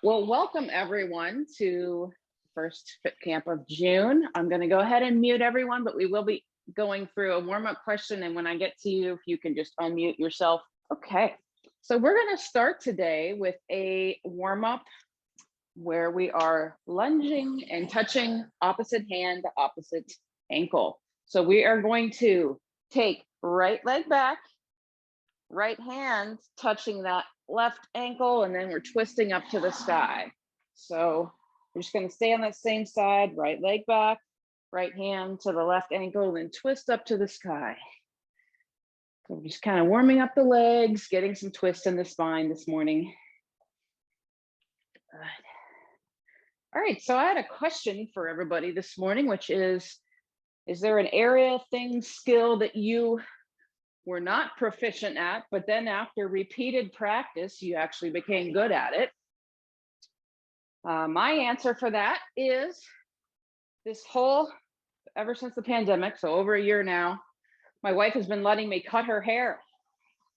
Well, welcome everyone to first Fit Camp of June. I'm going to go ahead and mute everyone, but we will be going through a warm-up question. And when I get to you, if you can just unmute yourself. Okay, so we're going to start today with a warm-up where we are lunging and touching opposite hand to opposite ankle. So we are going to take right leg back, right hand touching that left ankle, and then we're twisting up to the sky. So we're just going to stay on that same side, right leg back, right hand to the left ankle, and twist up to the sky. So we're just kind of warming up the legs, getting some twist in the spine this morning. Good. All right, so I had a question for everybody this morning, which is there an area, thing, skill that you were not proficient at, but then after repeated practice, you actually became good at it? My answer for that is ever since the pandemic, so over a year now, my wife has been letting me cut her hair.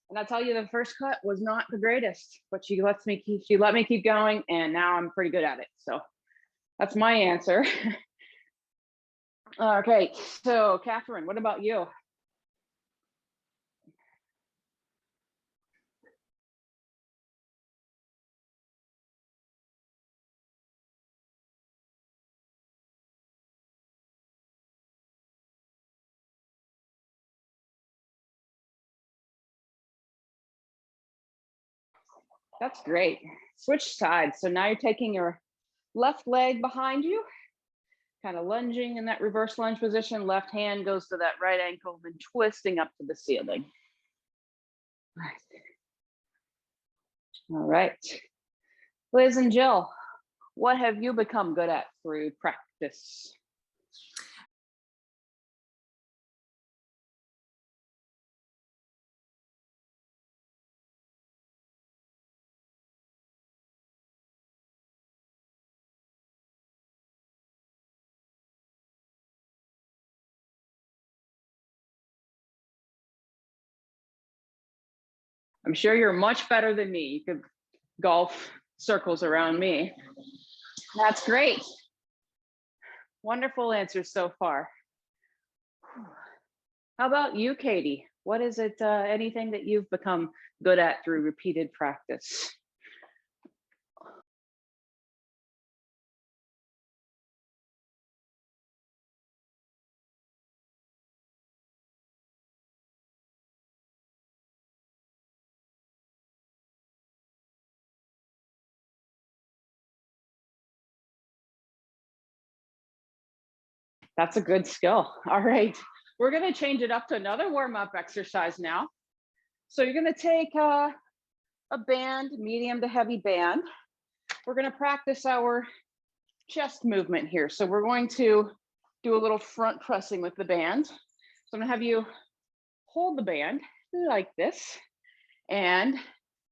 And I'll tell you, the first cut was not the greatest, but she let me keep going, and now I'm pretty good at it. So that's my answer. Okay, so Catherine, what about you? That's great. Switch sides. So now you're taking your left leg behind you, kind of lunging in that reverse lunge position. Left hand goes to that right ankle, then twisting up to the ceiling. All right. Liz and Jill, what have you become good at through practice? I'm sure you're much better than me. You could golf circles around me. That's great. Wonderful answers so far. How about you, Katie? What is it, anything that you've become good at through repeated practice? That's a good skill. All right, we're going to change it up to another warm-up exercise now. So you're going to take a band, medium to heavy band. We're going to practice our chest movement here. So we're going to do a little front pressing with the band. So I'm going to have you hold the band like this, and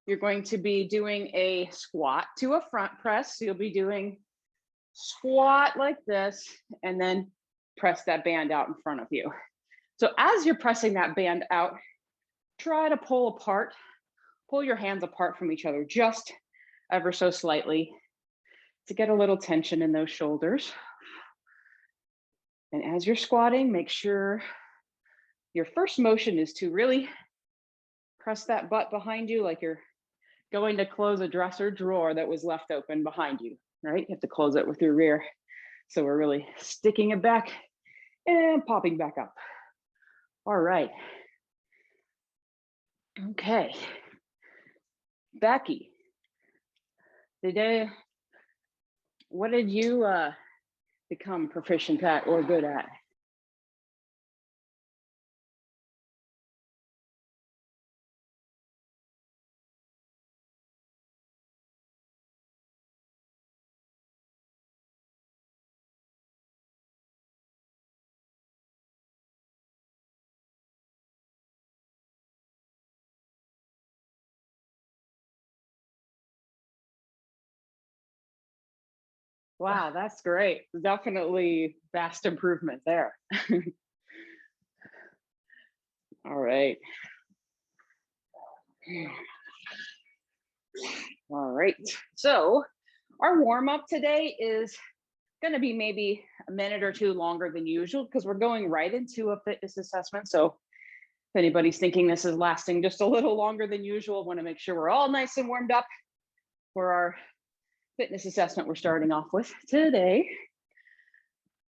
you're going to be doing a squat to a front press. So you'll be doing squat like this, and then press that band out in front of you. So as you're pressing that band out, try to pull your hands apart from each other just ever so slightly to get a little tension in those shoulders. And as you're squatting, make sure your first motion is to really press that butt behind you like you're going to close a dresser drawer that was left open behind you, right? You have to close it with your rear. So we're really sticking it back and popping back up. All right. Okay. Becky, what did you become proficient at or good at? Wow, that's great. Definitely vast improvement there. All right. All right. So Our warm up today is going to be maybe a minute or two longer than usual because we're going right into a fitness assessment. So if anybody's thinking this is lasting just a little longer than usual, want to make sure we're all nice and warmed up for our fitness assessment we're starting off with today.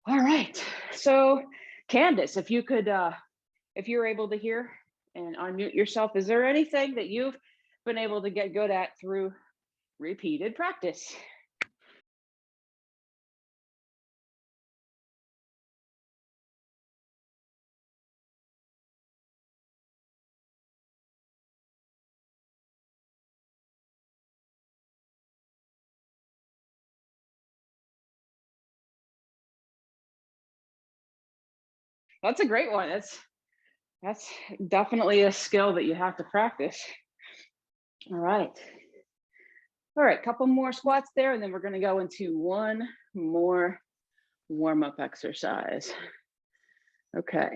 All right, so Candace, if you could, if you're able to hear and unmute yourself, is there anything that you've been able to get good at through repeated practice? That's a great one. That's definitely a skill that you have to practice. All right. All right, couple more squats there, and then we're gonna go into one more warm-up exercise. Okay.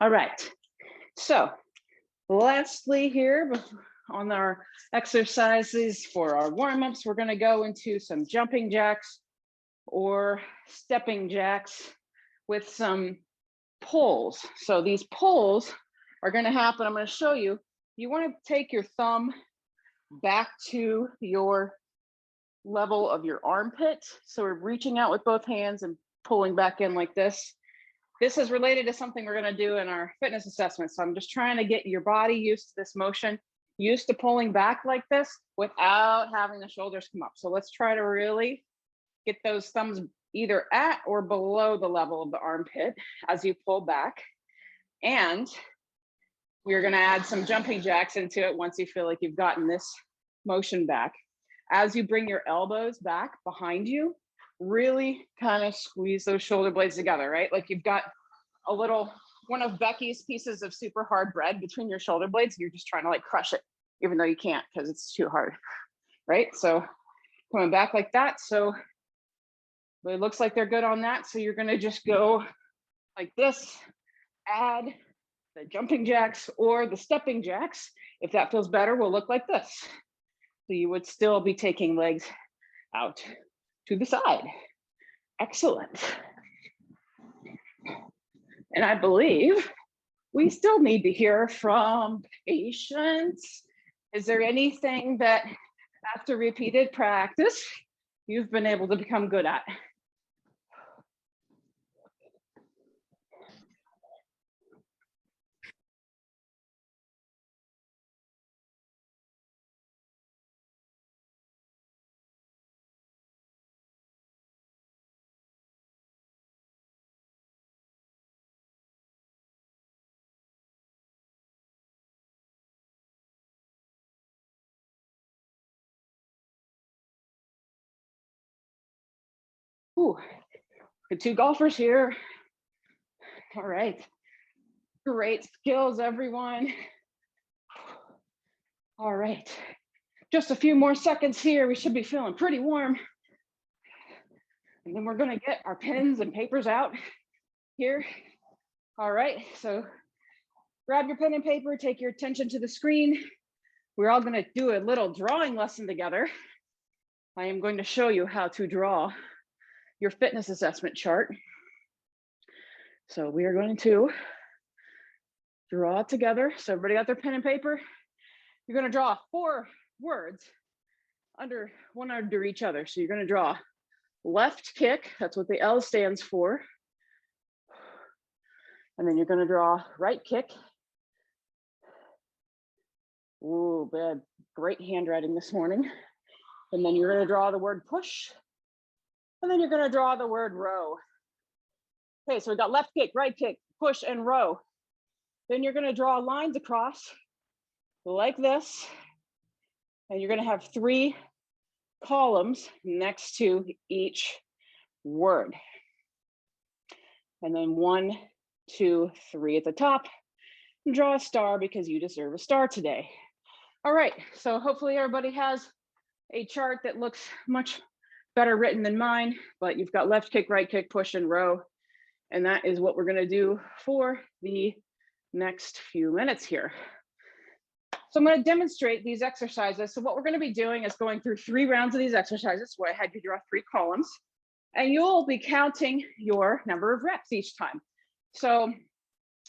All right, so lastly here on our exercises for our warm-ups, we're gonna go into some jumping jacks or stepping jacks with some pulls. So these pulls are gonna happen, I'm gonna show you. You wanna take your thumb back to your level of your armpit. So we're reaching out with both hands and pulling back in like this. This is related to something we're gonna do in our fitness assessment. So I'm just trying to get your body used to this motion, used to pulling back like this without having the shoulders come up. So let's try to really get those thumbs either at or below the level of the armpit as you pull back. And we're gonna add some jumping jacks into it once you feel like you've gotten this motion back. As you bring your elbows back behind you, really kind of squeeze those shoulder blades together, right? Like you've got a little, one of Becky's pieces of super hard bread between your shoulder blades. You're just trying to like crush it, even though you can't because it's too hard, right? So coming back like that. So it looks like they're good on that. So you're gonna just go like this, add the jumping jacks or the stepping jacks. If that feels better, will look like this. So you would still be taking legs out to the side. Excellent. And I believe we still need to hear from patients. Is there anything that after repeated practice, you've been able to become good at? Ooh, the two golfers here. All right. Great skills, everyone. All right. Just a few more seconds here. We should be feeling pretty warm. And then we're going to get our pens and papers out here. All right. So grab your pen and paper, take your attention to the screen. We're all going to do a little drawing lesson together. I am going to show you how to draw your fitness assessment chart. So we are going to draw it together. So everybody got their pen and paper? You're going to draw 4 words one under each other. So you're going to draw left kick. That's what the L stands for. And then you're going to draw right kick. Ooh, bad, great handwriting this morning. And then you're going to draw the word push. And then you're going to draw the word row. Okay, so we got left kick, right kick, push, and row. Then you're going to draw lines across like this. And you're going to have 3 columns next to each word. And then 1, 2, 3 at the top. And draw a star because you deserve a star today. All right, so hopefully everybody has a chart that looks much better written than mine, but you've got left kick, right kick, push, and row. And that is what we're going to do for the next few minutes here. So I'm going to demonstrate these exercises. So what we're going to be doing is going through 3 rounds of these exercises where I had you draw 3 columns, and you'll be counting your number of reps each time. So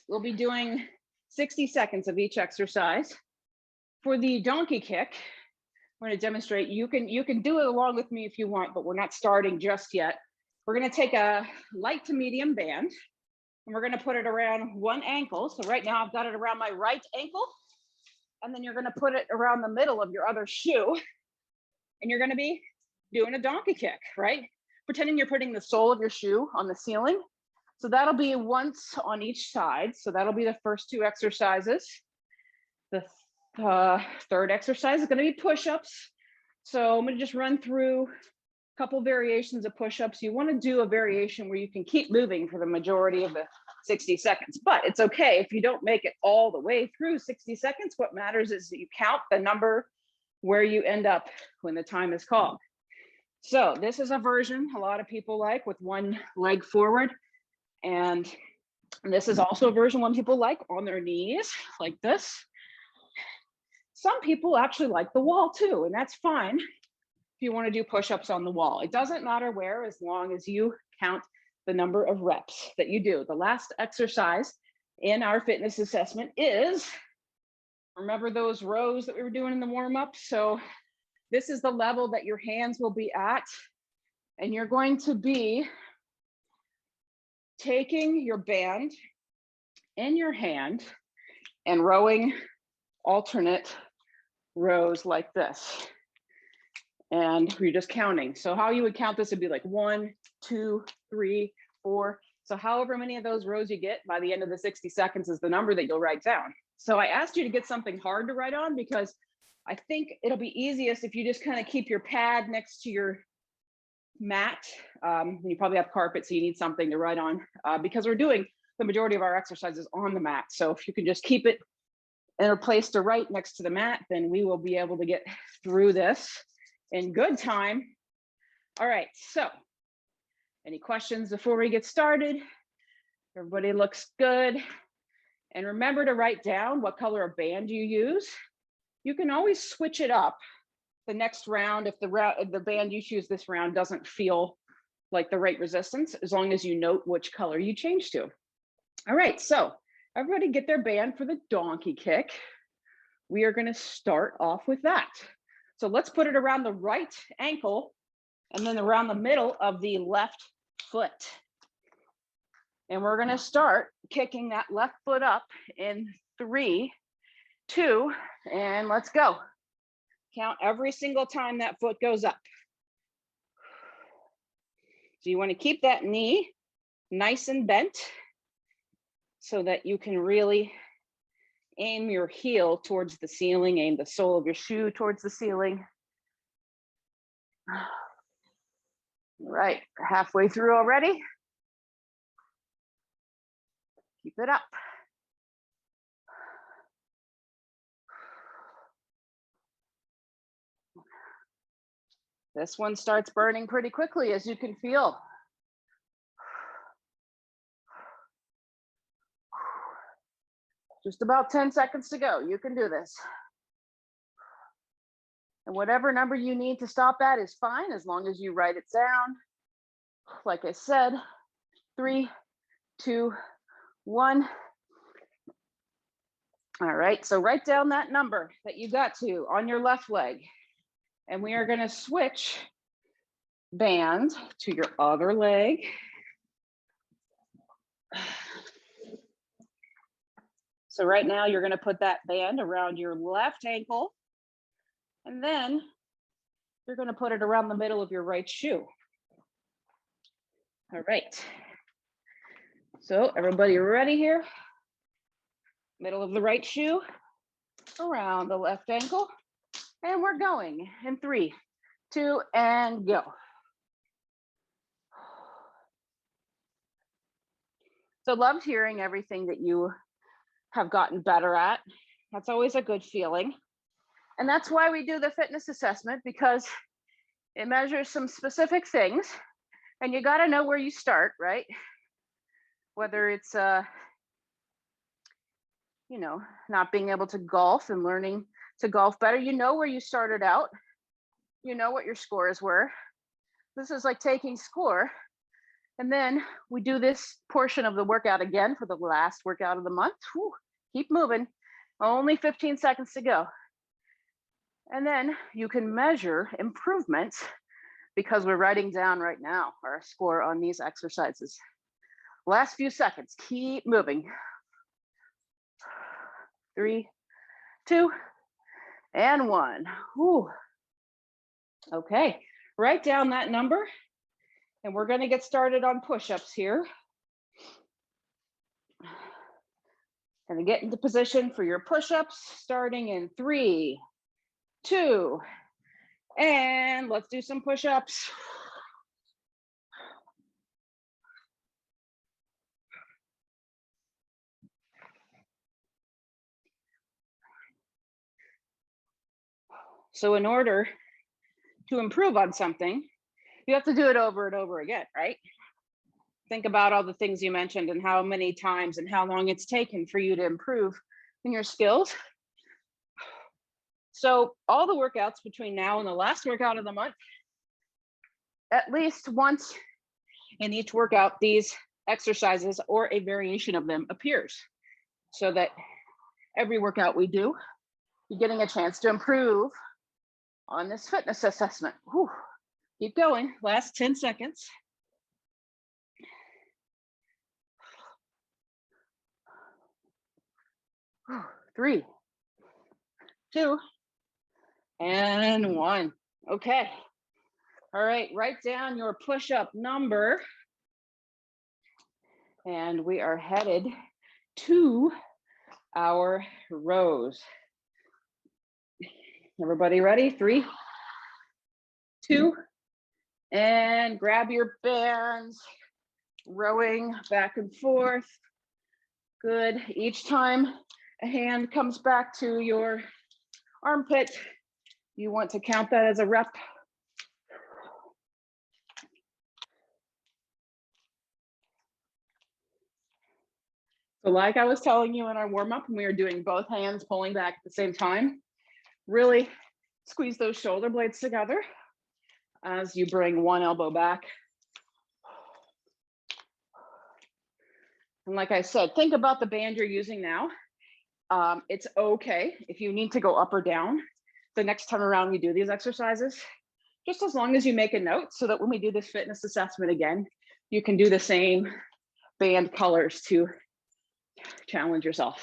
we'll be doing 60 seconds of each exercise. For the donkey kick, we're going to demonstrate, you can do it along with me if you want, but we're not starting just yet. We're going to take a light to medium band, and we're going to put it around one ankle. So right now I've got it around my right ankle, and then you're going to put it around the middle of your other shoe, and you're going to be doing a donkey kick, right? Pretending you're putting the sole of your shoe on the ceiling. So that'll be once on each side. So that'll be the first 2 exercises. The third exercise is going to be push-ups. So I'm going to just run through a couple variations of push-ups. You want to do a variation where you can keep moving for the majority of the 60 seconds, but it's okay if you don't make it all the way through 60 seconds. What matters is that you count the number where you end up when the time is called. So this is a version a lot of people like with one leg forward, and this is also a version one people like on their knees like this. Some people actually like the wall too, and that's fine if you want to do push-ups on the wall. It doesn't matter where, as long as you count the number of reps that you do. The last exercise in our fitness assessment is, remember those rows that we were doing in the warm-up? So this is the level that your hands will be at, and you're going to be taking your band in your hand and rowing alternate rows like this. And you're just counting. So how you would count this would be like 1, 2, 3, 4. So however many of those rows you get by the end of the 60 seconds is the number that you'll write down. So I asked you to get something hard to write on because I think it'll be easiest if you just kind of keep your pad next to your mat. You probably have carpet, so you need something to write on because we're doing the majority of our exercises on the mat. So if you can just keep it in a place to write next to the mat, then we will be able to get through this in good time. All right, so any questions before we get started? Everybody looks good. And remember to write down what color of band you use. You can always switch it up the next round if the band you choose this round doesn't feel like the right resistance, as long as you note which color you change to. All right, so everybody get their band for the donkey kick. We are going to start off with that. So let's put it around the right ankle and then around the middle of the left foot. And we're going to start kicking that left foot up in 3, 2, and let's go. Count every single time that foot goes up. So you want to keep that knee nice and bent so that you can really aim your heel towards the ceiling, aim the sole of your shoe towards the ceiling. All right, we're halfway through already. Keep it up. This one starts burning pretty quickly, as you can feel. Just about 10 seconds to go. You can do this. And whatever number you need to stop at is fine, as long as you write it down. Like I said, 3, 2, 1. All right, so write down that number that you got to on your left leg. And we are going to switch band to your other leg. So right now you're going to put that band around your left ankle, and then you're going to put it around the middle of your right shoe. All right. So everybody ready here? Middle of the right shoe, around the left ankle, and we're going in 3, 2, and go. So loved hearing everything that you have gotten better at. That's always a good feeling. And that's why we do the fitness assessment, because it measures some specific things and you got to know where you start, right? Whether it's you know, not being able to golf and learning to golf better. You know where you started out, you know what your scores were. This is like taking score. And then we do this portion of the workout again for the last workout of the month. Whew, keep moving. Only 15 seconds to go. And then you can measure improvements because we're writing down right now our score on these exercises. Last few seconds, keep moving. 3, 2, and 1. Whew. Okay, write down that number and we're gonna get started on push-ups here. Gonna get into position for your push-ups starting in 3, 2, and let's do some push-ups. So in order to improve on something, you have to do it over and over again, right? Think about all the things you mentioned and how many times and how long it's taken for you to improve in your skills. So all the workouts between now and the last workout of the month, at least once in each workout, these exercises or a variation of them appears, so that every workout we do, you're getting a chance to improve on this fitness assessment. Whew. Keep going, last 10 seconds. 3, 2, and 1. Okay. All right, write down your push-up number. And we are headed to our rows. Everybody ready? 3, 2, and grab your bands, rowing back and forth. Good. Each time a hand comes back to your armpit, you want to count that as a rep. So like I was telling you in our warm-up, when we were doing both hands pulling back at the same time, really squeeze those shoulder blades together as you bring one elbow back. And like I said, think about the band you're using now. It's okay if you need to go up or down the next time around you do these exercises, just as long as you make a note so that when we do this fitness assessment again, you can do the same band colors to challenge yourself.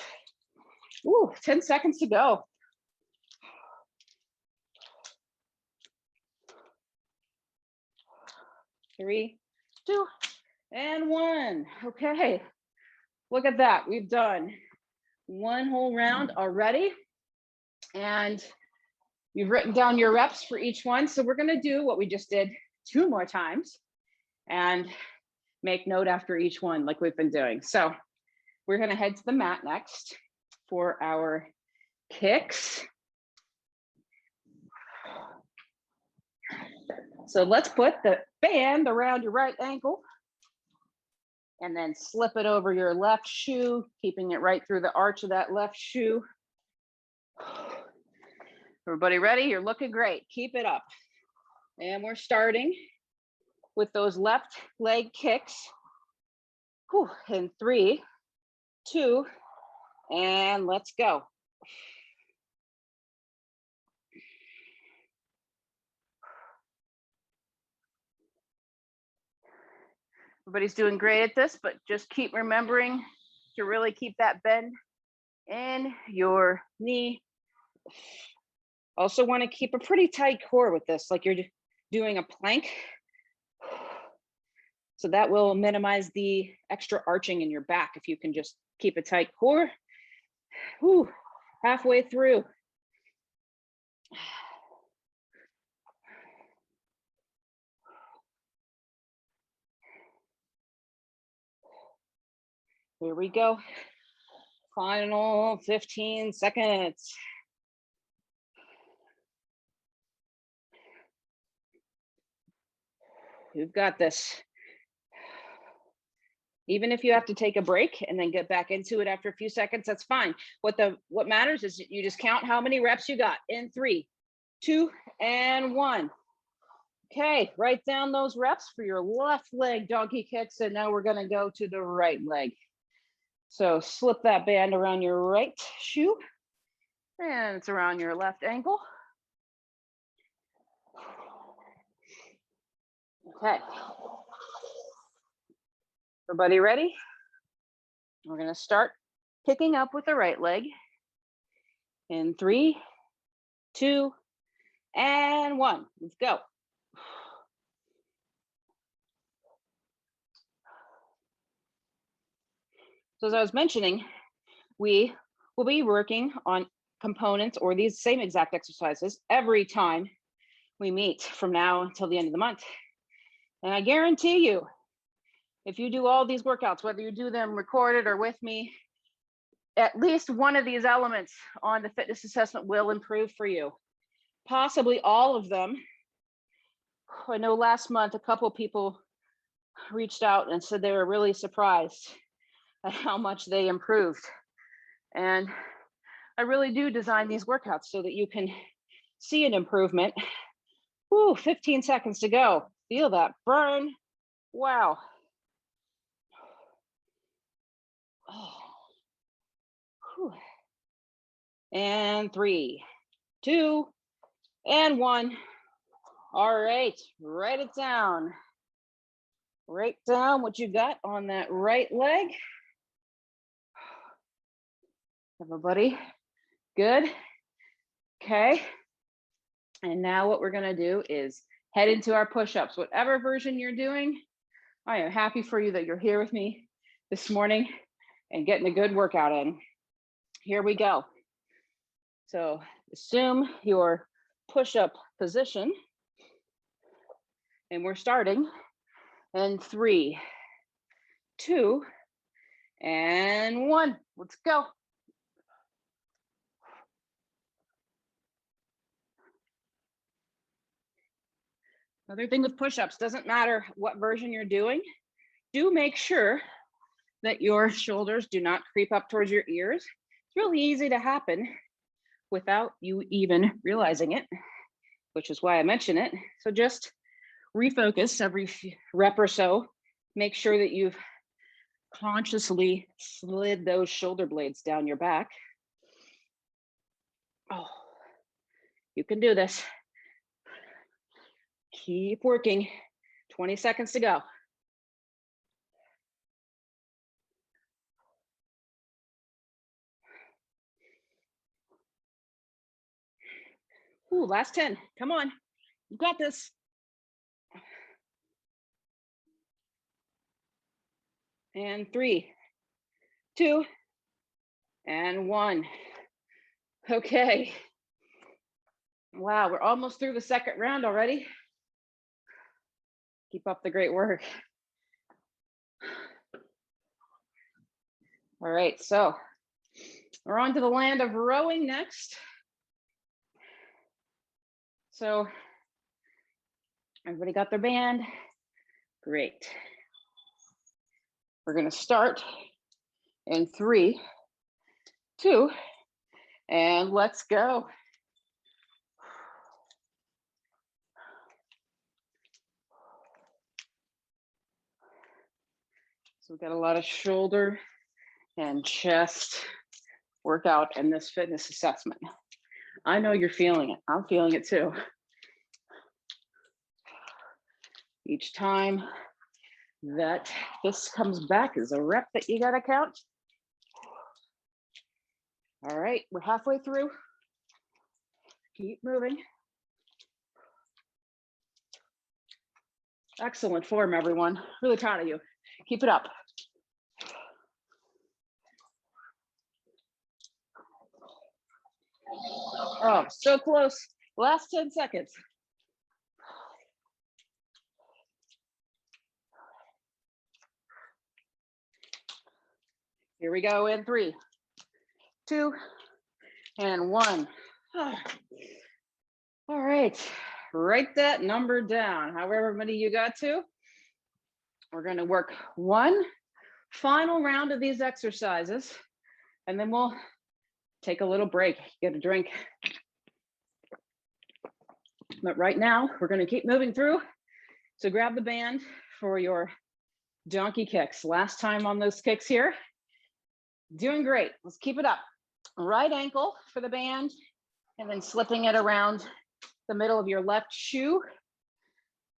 Ooh, 10 seconds to go. 3, 2, and 1. Okay, look at that. We've done one whole round already, and you've written down your reps for each one. So we're gonna do what we just did 2 more times and make note after each one like we've been doing. So we're gonna head to the mat next for our kicks. So let's put the band around your right ankle and then slip it over your left shoe, keeping it right through the arch of that left shoe. Everybody ready? You're looking great. Keep it up. And we're starting with those left leg kicks. Whew, in 3, 2, and let's go. Everybody's doing great at this, but just keep remembering to really keep that bend in your knee. Also want to keep a pretty tight core with this, like you're doing a plank. So that will minimize the extra arching in your back if you can just keep a tight core. Whew, halfway through. Here we go. Final 15 seconds. You've got this. Even if you have to take a break and then get back into it after a few seconds, that's fine. What matters is you just count how many reps you got in 3, 2, and 1. Okay, write down those reps for your left leg donkey kicks, and now we're gonna go to the right leg. So slip that band around your right shoe, and it's around your left ankle. Okay. Everybody ready? We're gonna start picking up with the right leg in 3, 2, and 1. Let's go. So as I was mentioning, we will be working on components or these same exact exercises every time we meet from now until the end of the month. And I guarantee you, if you do all these workouts, whether you do them recorded or with me, at least one of these elements on the fitness assessment will improve for you. Possibly all of them. I know last month, a couple people reached out and said they were really surprised at how much they improved. And I really do design these workouts so that you can see an improvement. Woo, 15 seconds to go. Feel that burn. Wow. Oh. And 3, 2, and 1. All right, write it down. Write down what you got on that right leg. Everybody, good? Okay. And now what we're gonna do is head into our push-ups. Whatever version you're doing, I am happy for you that you're here with me this morning and getting a good workout in. Here we go. So assume your push-up position, and we're starting in 3, 2, and 1. Let's go. Another thing with push-ups, doesn't matter what version you're doing, do make sure that your shoulders do not creep up towards your ears. It's really easy to happen without you even realizing it, which is why I mention it. So just refocus every rep or so. Make sure that you've consciously slid those shoulder blades down your back. Oh, you can do this. Keep working. 20 seconds to go. Ooh, last 10. Come on. You got this. And 3, 2, and 1. Okay. Wow, we're almost through the second round already. Keep up the great work. All right, so we're on to the land of rowing next. So everybody got their band? Great. We're gonna start in 3, 2, and let's go. So we've got a lot of shoulder and chest workout in this fitness assessment. I know you're feeling it. I'm feeling it too. Each time that this comes back is a rep that you gotta count. All right, we're halfway through. Keep moving. Excellent form, everyone. Really proud of you. Keep it up. Oh, so close. Last 10 seconds. Here we go in 3, 2, and 1. All right, write that number down. However many you got to. We're going to work 1 final round of these exercises, and then we'll take a little break, get a drink. But right now, we're gonna keep moving through. So grab the band for your donkey kicks. Last time on those kicks here. Doing great, let's keep it up. Right ankle for the band, and then slipping it around the middle of your left shoe.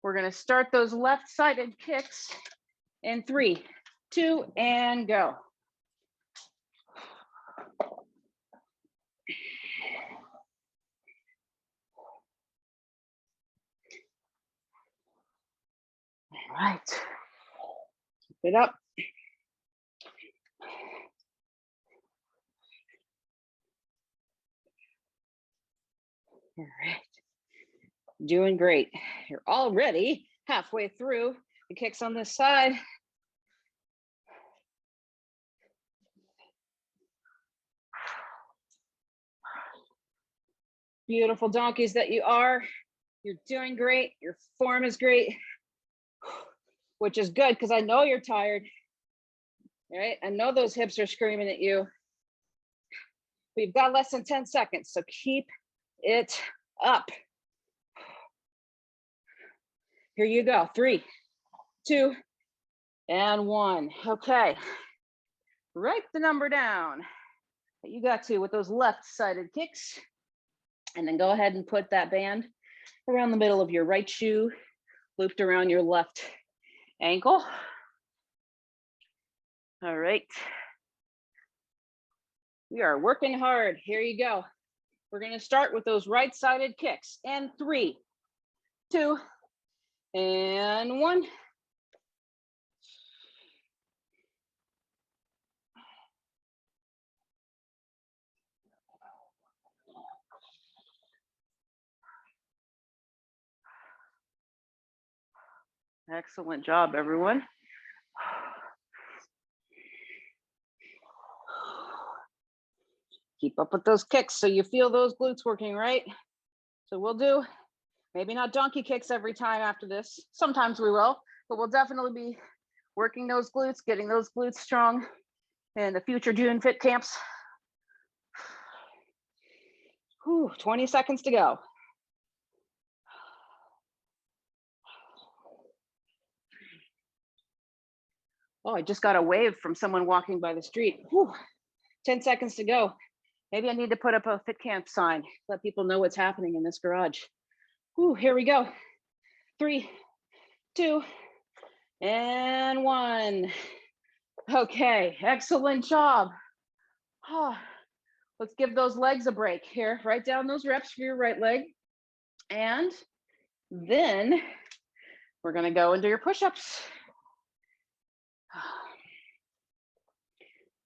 We're gonna start those left-sided kicks in 3, 2, and go. All right, keep it up. All right, doing great. You're already halfway through the kicks on this side. Beautiful donkeys that you are. You're doing great. Your form is great, which is good because I know you're tired. All right, I know those hips are screaming at you. We've got less than 10 seconds, so keep it up. Here you go. 3, 2, and 1. Okay. Write the number down that you got to with those left-sided kicks. And then go ahead and put that band around the middle of your right shoe, looped around your left ankle. All right. We are working hard. Here you go. We're going to start with those right-sided kicks. And 3, 2, and 1. Excellent job, everyone. Keep up with those kicks so you feel those glutes working, right? So we'll do maybe not donkey kicks every time after this. Sometimes we will, but we'll definitely be working those glutes, getting those glutes strong in the future June Fitcamps. 20 seconds to go. Oh, I just got a wave from someone walking by the street. 10 seconds to go. Maybe I need to put up a Fitcamp sign, let people know what's happening in this garage. Here we go. 3, 2, and 1. Okay, excellent job. Let's give those legs a break here. Write down those reps for your right leg. And then we're gonna go into your push-ups.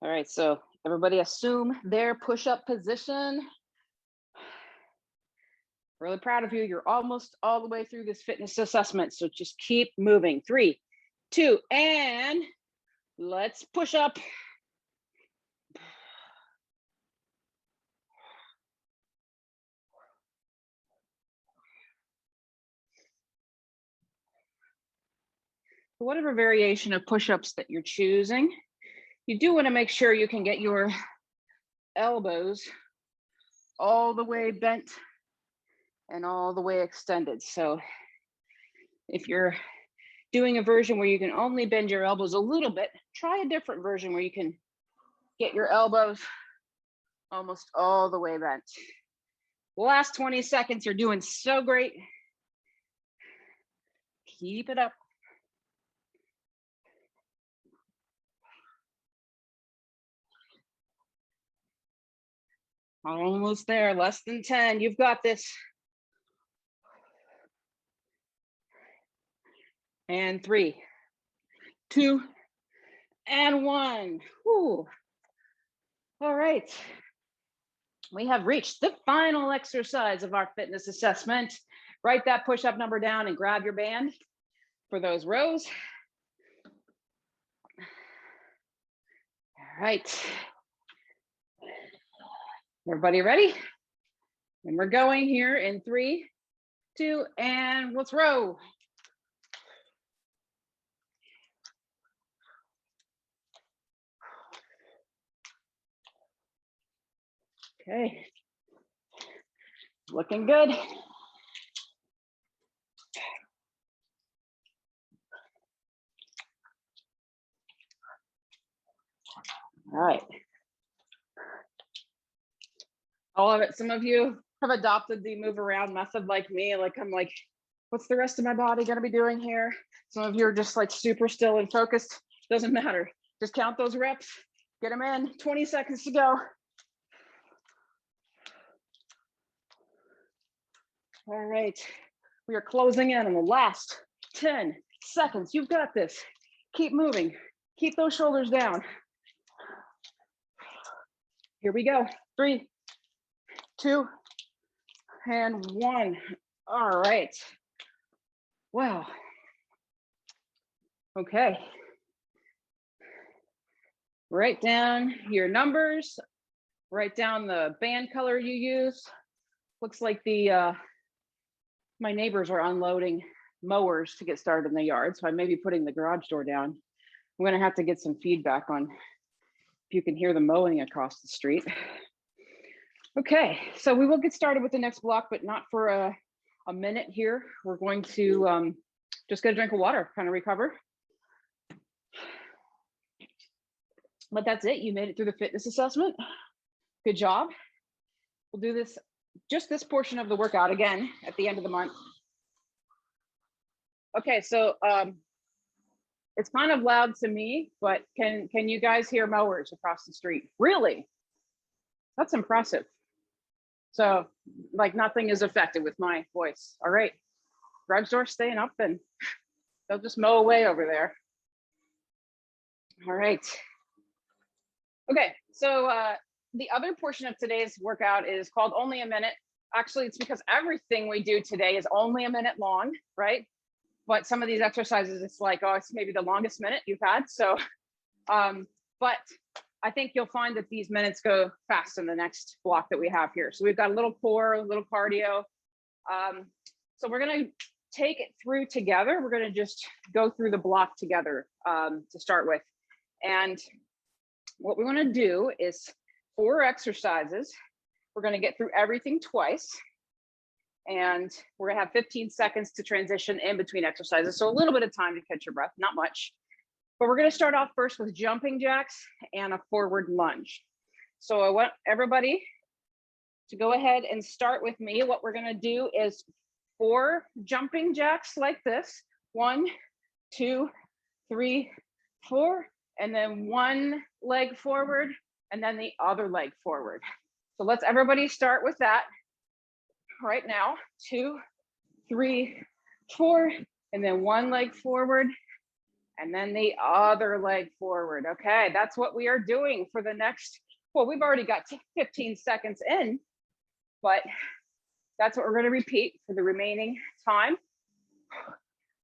All right, so everybody assume their push-up position. Really proud of you. You're almost all the way through this fitness assessment. So just keep moving. 3, 2, and let's push up. Whatever variation of push-ups that you're choosing, you do want to make sure you can get your elbows all the way bent and all the way extended. So if you're doing a version where you can only bend your elbows a little bit, try a different version where you can get your elbows almost all the way bent. Last 20 seconds, you're doing so great. Keep it up. Almost there, less than 10. You've got this. And 3, 2, and 1. All right. We have reached the final exercise of our fitness assessment. Write that push-up number down and grab your band for those rows. All right. Everybody ready? And we're going here in 3, 2, and let's row. Okay, looking good. All right. I love it. Some of you have adopted the move around method like me. Like I'm like, what's the rest of my body gonna be doing here? Some of you are just like super still and focused. Doesn't matter. Just count those reps, get them in, 20 seconds to go. All right, we are closing in on the last 10 seconds. You've got this. Keep moving. Keep those shoulders down. Here we go. 3, 2, and 1. All right. Wow. Okay. Write down your numbers. Write down the band color you use. Looks like my neighbors are unloading mowers to get started in the yard, so I may be putting the garage door down. I'm gonna have to get some feedback on if you can hear the mowing across the street. Okay, so we will get started with the next block, but not for a minute here. We're going to just get a drink of water, kind of recover. But that's it, you made it through the fitness assessment. Good job. We'll do this, just this portion of the workout again at the end of the month. Okay, so it's kind of loud to me, but can you guys hear mowers across the street? Really? That's impressive. So like nothing is affected with my voice. All right, garage door staying up and they'll just mow away over there. All right. Okay, so the other portion of today's workout is called Only a Minute. Actually, it's because everything we do today is only a minute long, right? But some of these exercises, it's like, oh, it's maybe the longest minute you've had. So, but I think you'll find that these minutes go fast in the next block that we have here. So we've got a little core, a little cardio. So we're gonna take it through together. We're gonna just go through the block together to start with. And what we wanna do is 4 exercises. We're gonna get through everything twice. And we're gonna have 15 seconds to transition in between exercises. So a little bit of time to catch your breath, not much. But we're gonna start off first with jumping jacks and a forward lunge. So I want everybody to go ahead and start with me. What we're gonna do is 4 jumping jacks like this. 1, 2, 3, 4, and then 1 leg forward and then the other leg forward. So let's everybody start with that right now. 2, 3, 4, and then 1 leg forward and then the other leg forward. Okay, that's what we are doing for the next, well, we've already got 15 seconds in, but that's what we're going to repeat for the remaining time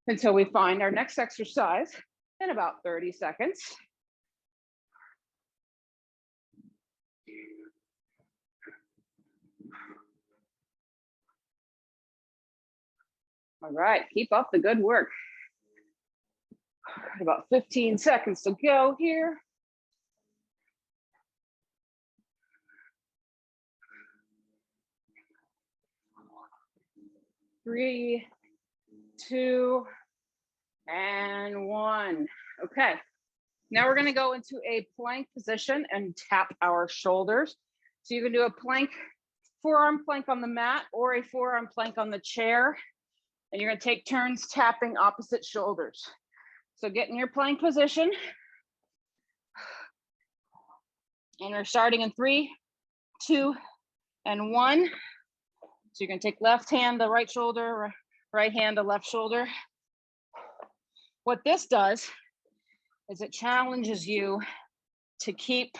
until we find our next exercise in about 30 seconds. All right, keep up the good work. About 15 seconds to go here. 3, 2, and 1. Okay, now we're gonna go into a plank position and tap our shoulders. So you can do a plank, forearm plank on the mat or a forearm plank on the chair. And you're gonna take turns tapping opposite shoulders. So get in your plank position. And we're starting in 3, 2, and 1. So you're gonna take left hand to right shoulder, right hand to left shoulder. What this does is it challenges you to keep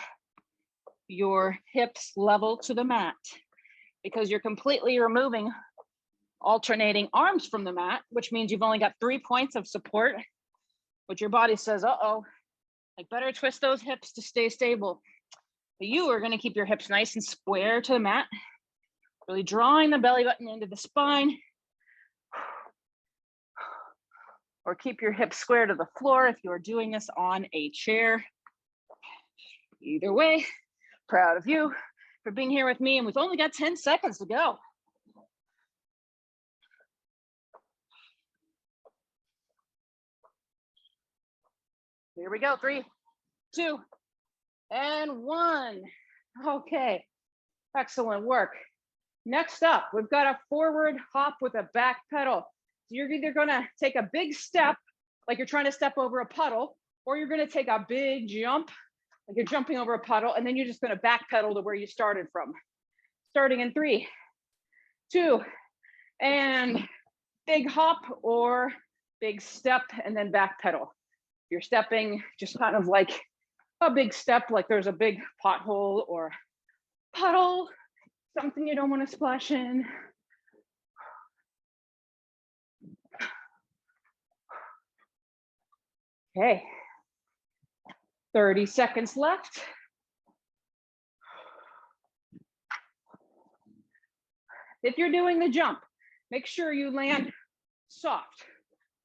your hips level to the mat because you're completely removing alternating arms from the mat, which means you've only got 3 points of support, but your body says, uh-oh, I better twist those hips to stay stable. But you are gonna keep your hips nice and square to the mat, really drawing the belly button into the spine, or keep your hips square to the floor if you're doing this on a chair. Either way, proud of you. for being here with me, and we've only got 10 seconds to go. Here we go, 3, 2, and 1. Okay, excellent work. Next up, we've got a forward hop with a back pedal. So you're either gonna take a big step, like you're trying to step over a puddle, or you're gonna take a big jump, like you're jumping over a puddle, and then you're just gonna back pedal to where you started from. Starting in 3, 2, and big hop or big step, and then back pedal. You're stepping just kind of like a big step, like there's a big pothole or puddle, something you don't want to splash in. Okay, 30 seconds left. If you're doing the jump, make sure you land soft,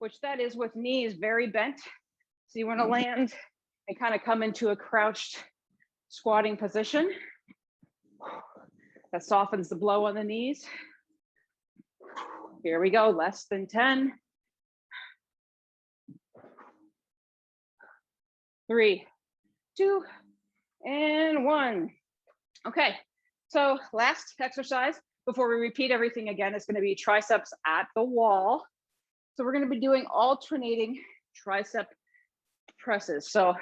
which that is with knees very bent. So you want to land and kind of come into a crouched squatting position. That softens the blow on the knees. Here we go, less than 10. 3, 2, and 1. Okay, so last exercise before we repeat everything again is going to be triceps at the wall. So we're going to be doing alternating tricep presses. So I'm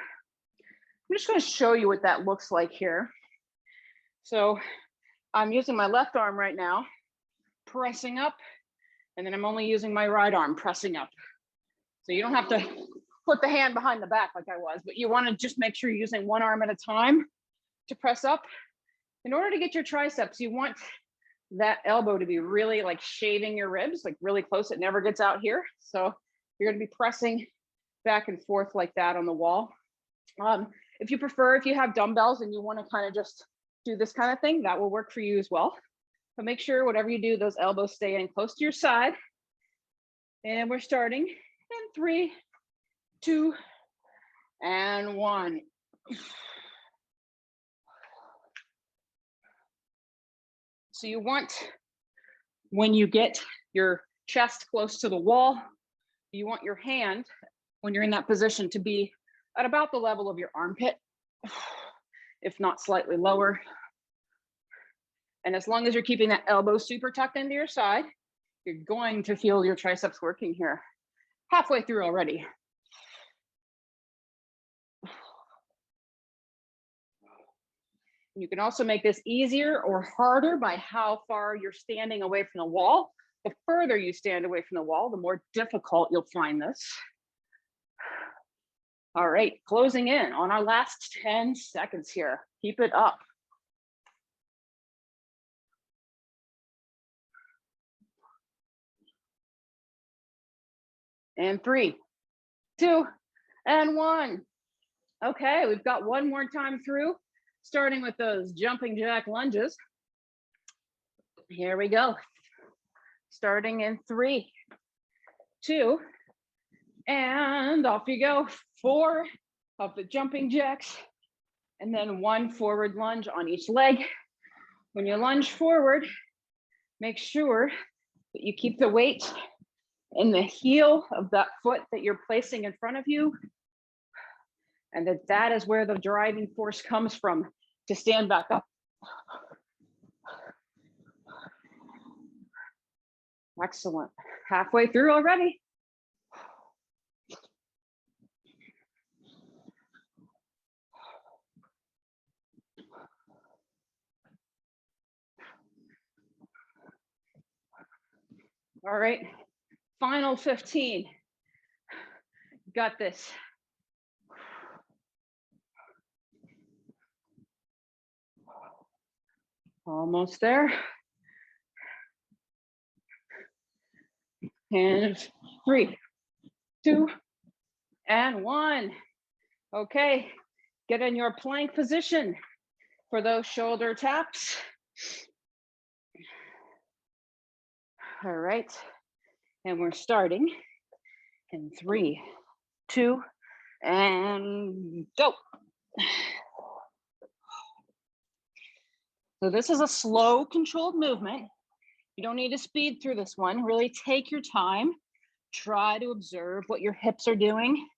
just going to show you what that looks like here. So I'm using my left arm right now, pressing up, and then I'm only using my right arm pressing up. So you don't have to put the hand behind the back like I was, but you want to just make sure you're using one arm at a time to press up. In order to get your triceps, you want that elbow to be really like shaving your ribs, like really close. It never gets out here. So you're going to be pressing back and forth like that on the wall. If you prefer, if you have dumbbells and you want to kind of just do this kind of thing, that will work for you as well. But make sure whatever you do, those elbows stay in close to your side. And we're starting in 3, 2, and 1. So you want, when you get your chest close to the wall, you want your hand, when you're in that position, to be at about the level of your armpit, if not slightly lower. And as long as you're keeping that elbow super tucked into your side, you're going to feel your triceps working here. Halfway through already. You can also make this easier or harder by how far you're standing away from the wall. The further you stand away from the wall, the more difficult you'll find this. All right, closing in on our last 10 seconds here. Keep it up. And 3, 2, and 1. Okay, we've got one more time through, starting with those jumping jack lunges. Here we go. Starting in 3, 2, and off you go. 4 of the jumping jacks, and then 1 forward lunge on each leg. When you lunge forward, make sure that you keep the weight in the heel of that foot that you're placing in front of you, and that is where the driving force comes from to stand back up. Excellent. Halfway through already. All right, final 15. Got this. Almost there. And 3, 2, and 1. Okay, get in your plank position for those shoulder taps. All right, and we're starting in 3, 2, and go. So this is a slow, controlled movement. You don't need to speed through this one. Really take your time. Try to observe what your hips are doing,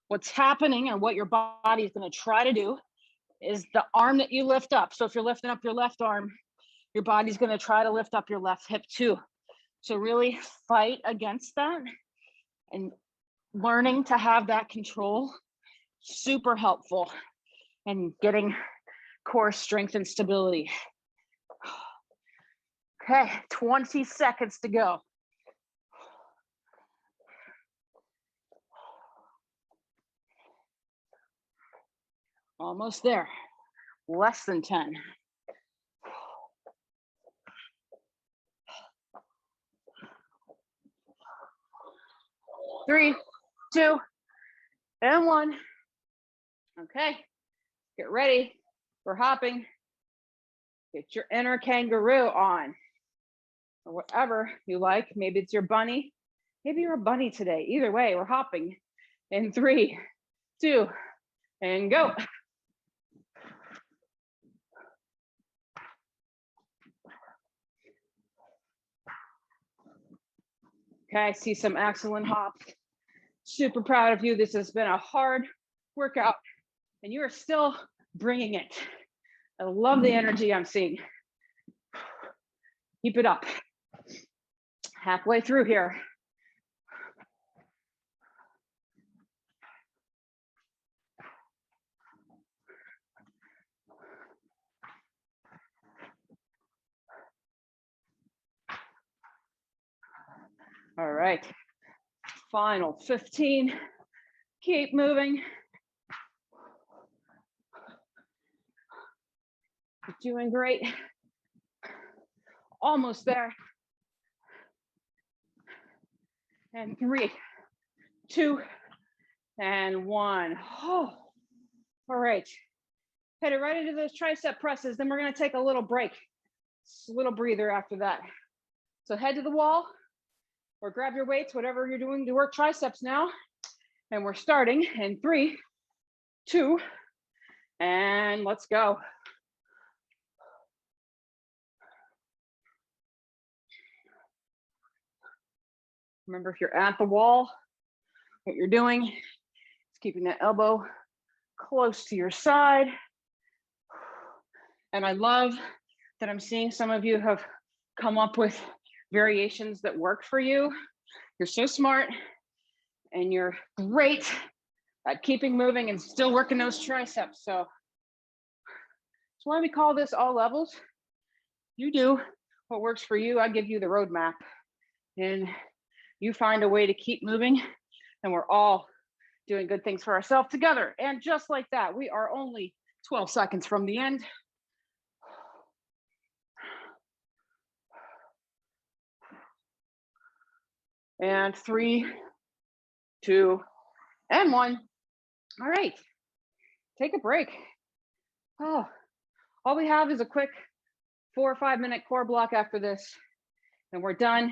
what's happening, and what your body is going to try to do is the arm that you lift up. So if you're lifting up your left arm, your body's going to try to lift up your left hip too. So really fight against that, and learning to have that control, super helpful in getting core strength and stability. Okay, 20 seconds to go. Almost there, less than 10. 3, 2, and 1. Okay, get ready. We're hopping. Get your inner kangaroo on, or whatever you like. Maybe it's your bunny. Maybe you're a bunny today. Either way, we're hopping in 3, 2, and go. Okay, I see some excellent hops. Super proud of you. This has been a hard workout, and you are still bringing it. I love the energy I'm seeing. Keep it up. Halfway through here. All right, final 15. Keep moving. You're doing great. Almost there. And 3, 2, and 1. Oh, all right. Headed right into those tricep presses. Then we're going to take a little break, a little breather after that. So head to the wall or grab your weights, whatever you're doing to work triceps now. And we're starting in 3, 2, and let's go. Remember, if you're at the wall, what you're doing is keeping that elbow close to your side. And I love that I'm seeing some of you have come up with variations that work for you. You're so smart, and you're great at keeping moving and still working those triceps. So that's why we call this all levels. You do what works for you. I give you the roadmap, and you find a way to keep moving, and we're all doing good things for ourselves together. And just like that, we are only 12 seconds from the end. And 3, 2, and 1. All right, take a break. Oh, all we have is a quick 4 or 5 minute core block after this, and we're done.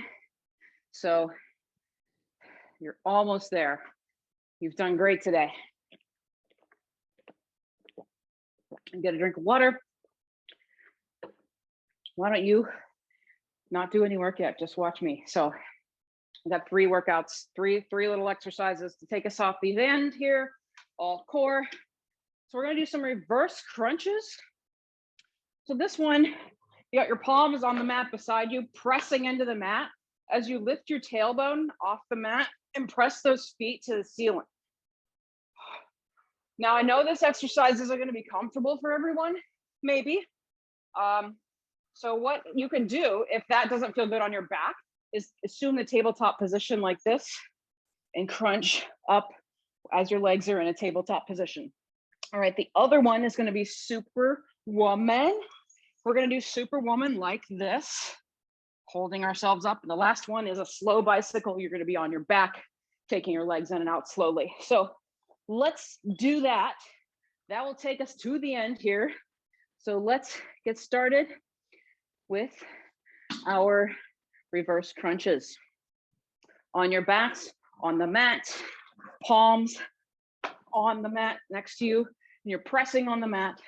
So you're almost there. You've done great today. And get a drink of water. Why don't you not do any work yet? Just watch me. So I've got 3 workouts, three little exercises to take us off the end here, all core. So we're gonna do some reverse crunches. So this one, you got your palms on the mat beside you, pressing into the mat. As you lift your tailbone off the mat and press those feet to the ceiling. Now I know this exercise isn't gonna be comfortable for everyone, maybe. So what you can do if that doesn't feel good on your back is assume the tabletop position like this and crunch up as your legs are in a tabletop position. All right, the other one is going to be Superwoman. We're going to do Superwoman like this, holding ourselves up. And the last one is a slow bicycle. You're going to be on your back, taking your legs in and out slowly. So let's do that. That will take us to the end here. So let's get started with our reverse crunches. On your backs, on the mat, palms on the mat next to you, and you're pressing on the mat.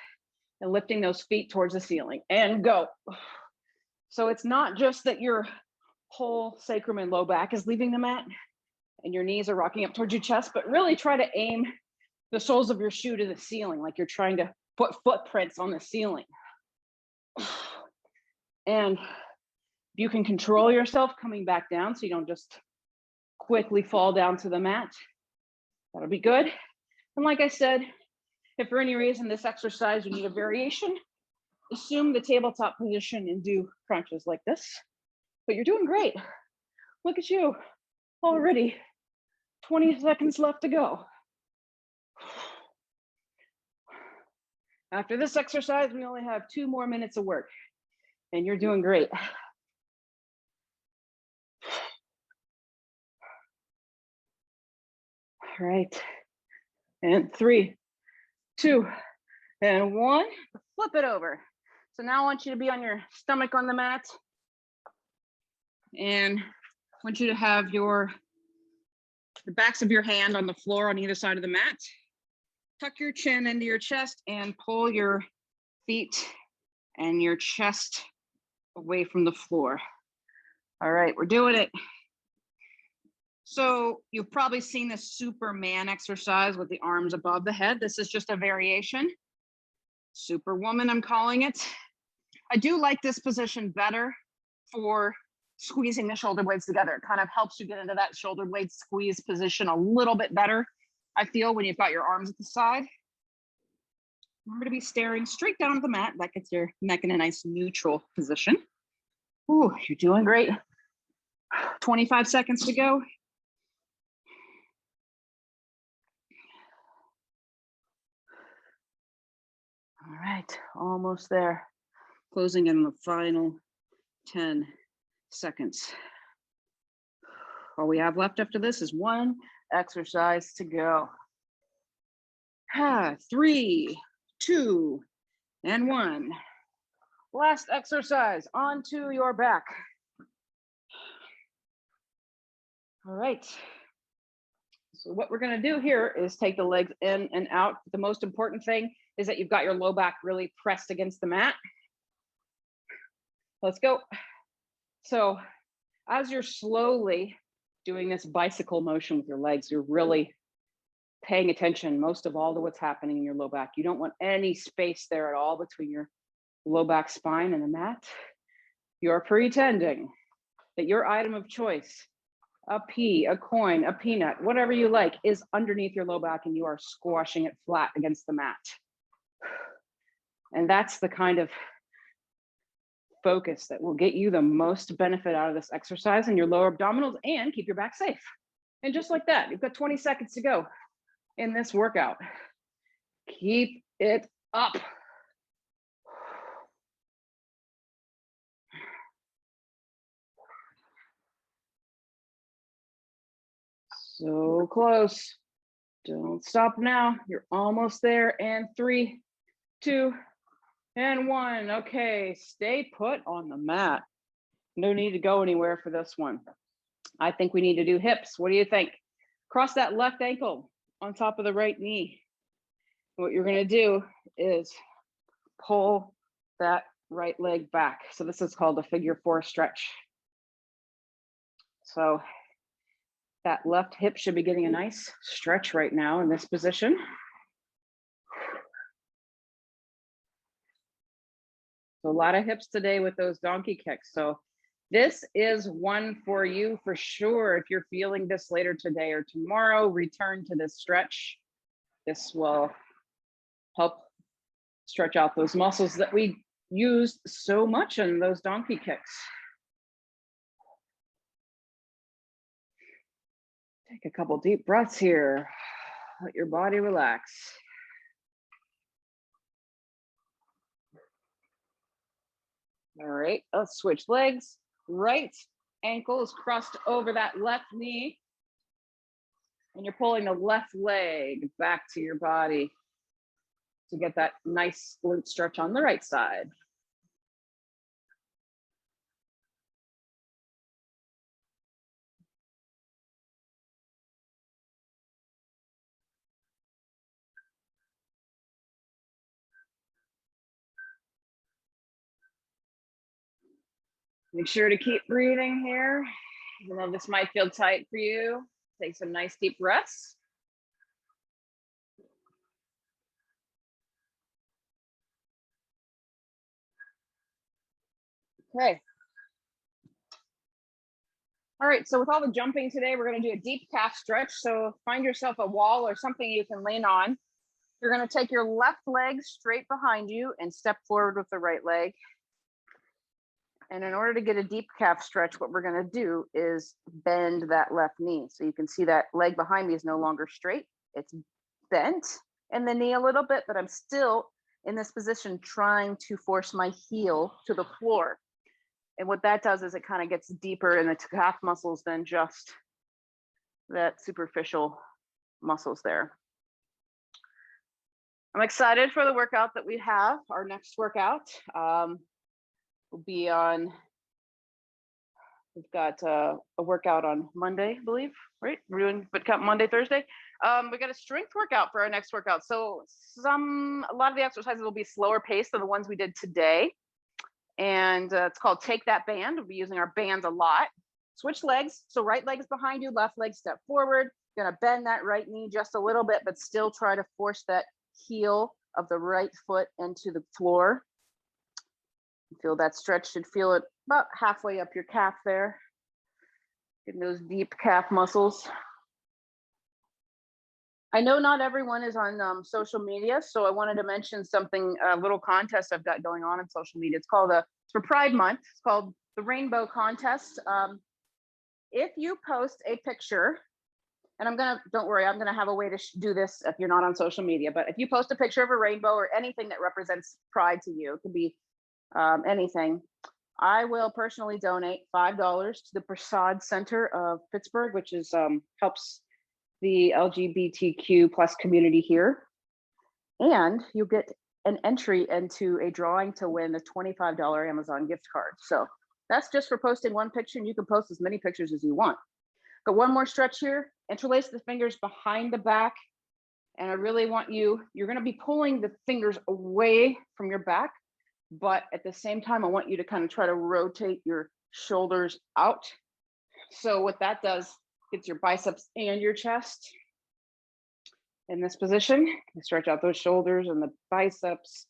and lifting those feet towards the ceiling and go. So it's not just that your whole sacrum and low back is leaving the mat and your knees are rocking up towards your chest, but really try to aim the soles of your shoe to the ceiling, like you're trying to put footprints on the ceiling. And you can control yourself coming back down so you don't just quickly fall down to the mat. That'll be good. And like I said, if for any reason this exercise you need a variation, assume the tabletop position and do crunches like this. But you're doing great. Look at you, already 20 seconds left to go. After this exercise, we only have 2 more minutes of work, and you're doing great. All right, and 3, 2, and 1, flip it over. So now I want you to be on your stomach on the mat, and I want you to have the backs of your hand on the floor on either side of the mat. Tuck your chin into your chest and pull your feet and your chest away from the floor. All right, we're doing it. So you've probably seen this Superman exercise with the arms above the head. This is just a variation. Superwoman, I'm calling it. I do like this position better for squeezing the shoulder blades together. It kind of helps you get into that shoulder blade squeeze position a little bit better, I feel, when you've got your arms at the side. Remember to be staring straight down at the mat. That gets your neck in a nice neutral position. Ooh, you're doing great. 25 seconds to go. All right, almost there. Closing in the final 10 seconds. All we have left after this is 1 exercise to go. 3, 2, and 1. Last exercise, onto your back. All right. So what we're gonna do here is take the legs in and out. The most important thing is that you've got your low back really pressed against the mat. Let's go. So as you're slowly doing this bicycle motion with your legs, you're really paying attention most of all to what's happening in your low back. You don't want any space there at all between your low back spine and the mat. You're pretending that your item of choice, a pea, a coin, a peanut, whatever you like, is underneath your low back and you are squashing it flat against the mat. And that's the kind of focus that will get you the most benefit out of this exercise in your lower abdominals and keep your back safe. And just like that, you've got 20 seconds to go in this workout. Keep it up. So close. Don't stop now. You're almost there. And 3, 2, and 1. Okay, stay put on the mat. No need to go anywhere for this one. I think we need to do hips. What do you think? Cross that left ankle on top of the right knee. What you're gonna do is pull that right leg back. So this is called a figure 4 stretch. So that left hip should be getting a nice stretch right now in this position. So a lot of hips today with those donkey kicks. So this is one for you for sure. If you're feeling this later today or tomorrow, return to this stretch. This will help stretch out those muscles that we use so much in those donkey kicks. Take a couple deep breaths here. Let your body relax. All right, let's switch legs. Right ankle is crossed over that left knee. And you're pulling the left leg back to your body to get that nice glute stretch on the right side. Make sure to keep breathing here. Even though this might feel tight for you, take some nice deep breaths. Okay. All right, so with all the jumping today, we're gonna do a deep calf stretch. So find yourself a wall or something you can lean on. You're gonna take your left leg straight behind you and step forward with the right leg. And in order to get a deep calf stretch, what we're gonna do is bend that left knee. So you can see that leg behind me is no longer straight, it's bent in the knee a little bit, but I'm still in this position trying to force my heel to the floor. And what that does is it kind of gets deeper in the calf muscles than just that superficial muscles there. I'm excited for the workout that we have. Our next workout will be on, we've got a workout on Monday, I believe, right? We're doing Fitcamp Monday, Thursday. We got a strength workout for our next workout. So a lot of the exercises will be slower paced than the ones we did today. And it's called Take That Band. We'll be using our bands a lot. Switch legs. So right leg is behind you, left leg step forward. Gonna bend that right knee just a little bit, but still try to force that heel of the right foot into the floor. Feel that stretch, should feel it about halfway up your calf there. Getting those deep calf muscles. I know not everyone is on social media, so I wanted to mention something, a little contest I've got going on social media. It's called it's for Pride Month. It's called the Rainbow Contest. If you post a picture, and don't worry, I'm gonna have a way to do this if you're not on social media, but if you post a picture of a rainbow or anything that represents pride to you, it could be anything, I will personally donate $5 to the Prasad Center of Pittsburgh, which is helps the LGBTQ plus community here. And you'll get an entry into a drawing to win a $25 Amazon gift card. So that's just for posting one picture, and you can post as many pictures as you want. Got one more stretch here. Interlace the fingers behind the back. And I really want you're gonna be pulling the fingers away from your back, but at the same time, I want you to kind of try to rotate your shoulders out. So what that does, gets your biceps and your chest in this position. You stretch out those shoulders and the biceps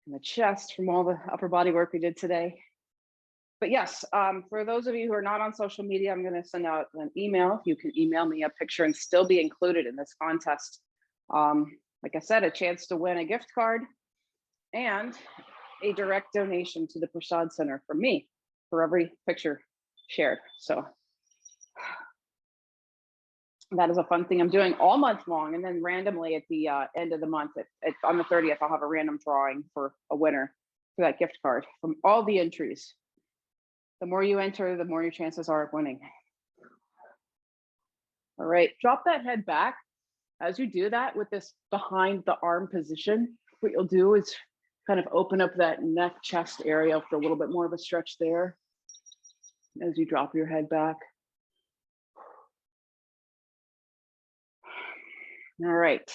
and the chest from all the upper body work we did today. But yes, for those of you who are not on social media, I'm gonna send out an email. You can email me a picture and still be included in this contest. Like I said, a chance to win a gift card and a direct donation to the Prasad Center from me for every picture shared. So that is a fun thing I'm doing all month long. And then randomly at the end of the month, on the 30th, I'll have a random drawing for a winner for that gift card from all the entries. The more you enter, the more your chances are of winning. All right, drop that head back. As you do that with this behind the arm position, what you'll do is kind of open up that neck chest area for a little bit more of a stretch there as you drop your head back. All right,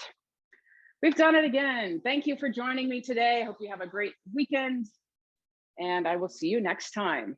we've done it again. Thank you for joining me today. I hope you have a great weekend, and I will see you next time.